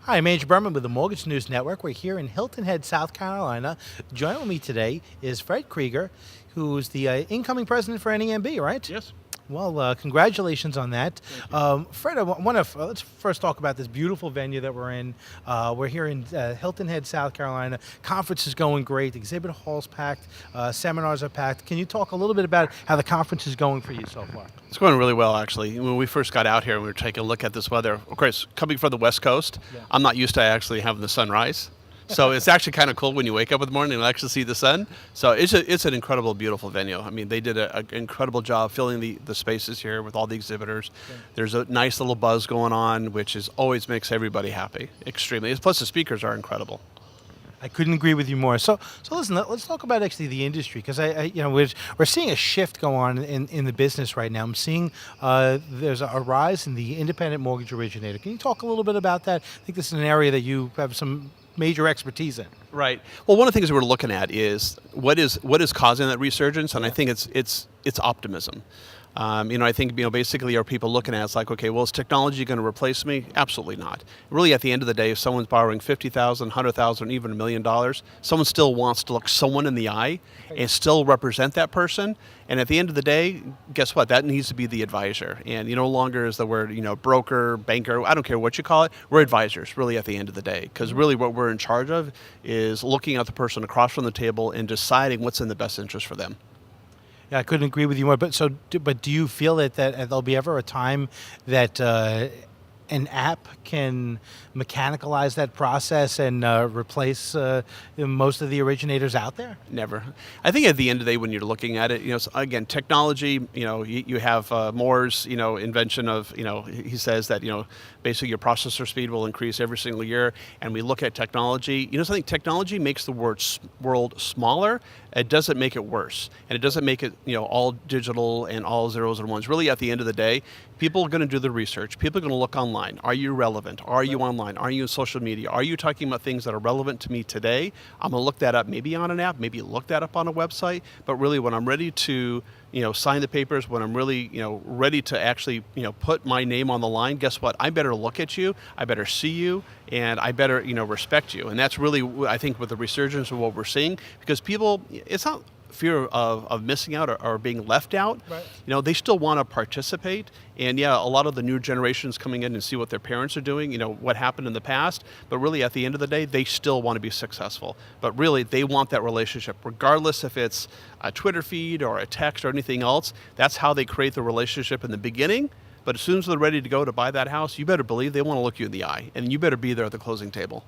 Hi, I'm Andrew Berman with the Mortgage News Network. We're here in Hilton Head, South Carolina. Joining me today is Fred Kreger, who's the incoming president for NAMB, right? Yes. Well, congratulations on that. Fred, I want to let's first talk about this beautiful venue that we're in. We're here in Hilton Head, South Carolina. Conference is going great. Exhibit hall's packed. Seminars are packed. Can you talk a little bit about how the conference is going for you so far? It's going really well, actually. When we first got out here, we were taking a look at this weather. Of course, coming from the West Coast, I'm not used to actually having the sunrise. So it's actually kind of cool when you wake up in the morning and actually see the sun. So it's an incredible, beautiful venue. I mean, they did an incredible job filling the spaces here with all the exhibitors. Yeah. There's a nice little buzz going on, which always makes everybody happy, extremely. Plus, the speakers are incredible. I couldn't agree with you more. So listen, let's talk about actually the industry, because we're seeing a shift go on in the business right now. I'm seeing there's a rise in the independent mortgage originator. Can you talk a little bit about that? I think this is an area that you have some major expertise in. Right. Well, one of the things we're looking at is what is causing that resurgence, and I think it's optimism. I think basically are people looking at it, it's like, okay, well, is technology going to replace me? Absolutely not. Really, at the end of the day, if someone's borrowing $50,000, $100,000, even $1 million, someone still wants to look someone in the eye and still represent that person. And at the end of the day, guess what? That needs to be the advisor. And no longer is the word broker, banker. I don't care what you call it. We're advisors, really, at the end of the day, because really what we're in charge of is looking at the person across from the table and deciding what's in the best interest for them. Yeah, I couldn't agree with you more. But do you feel that there'll be ever a time that an app can mechanicalize that process and replace most of the originators out there? Never. I think at the end of the day, when you're looking at it, again, technology, you have Moore's, invention of, he says that, basically your processor speed will increase every single year. And we look at technology, something, technology makes the world smaller. It doesn't make it worse. And it doesn't make it, all digital and all zeros and ones. Really, at the end of the day, people are going to do the research. People are going to look online. Are you relevant? Are you online? Are you in social media? Are you talking about things that are relevant to me today? I'm going to look that up maybe on an app, maybe look that up on a website. But really, when I'm ready to sign the papers, when I'm really, ready to actually, put my name on the line, guess what? I better look at you, I better see you, and I better, respect you. And that's really, I think, with the resurgence of what we're seeing, because people, it's not fear of missing out or being left out. Right. They still want to participate. And yeah, a lot of the new generations coming in and see what their parents are doing, what happened in the past. But really, at the end of the day, they still want to be successful. But really, they want that relationship, regardless if it's a Twitter feed or a text or anything else. That's how they create the relationship in the beginning. But as soon as they're ready to go to buy that house, you better believe they want to look you in the eye. And you better be there at the closing table.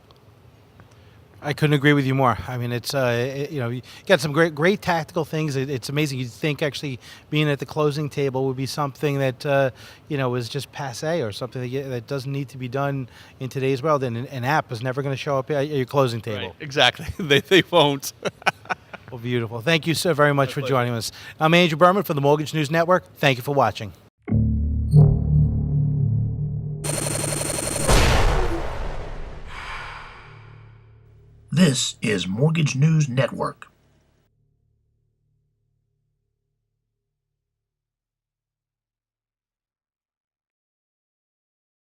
I couldn't agree with you more. I mean, it's you got some great tactical things. It's amazing. You'd think actually being at the closing table would be something that is just passé, or something that doesn't need to be done in today's world. And an app is never going to show up at your closing table. Right. Exactly. They won't. Well, beautiful. Thank you so very much for joining us. I'm Andrew Berman for the Mortgage News Network. Thank you for watching. This is Mortgage News Network.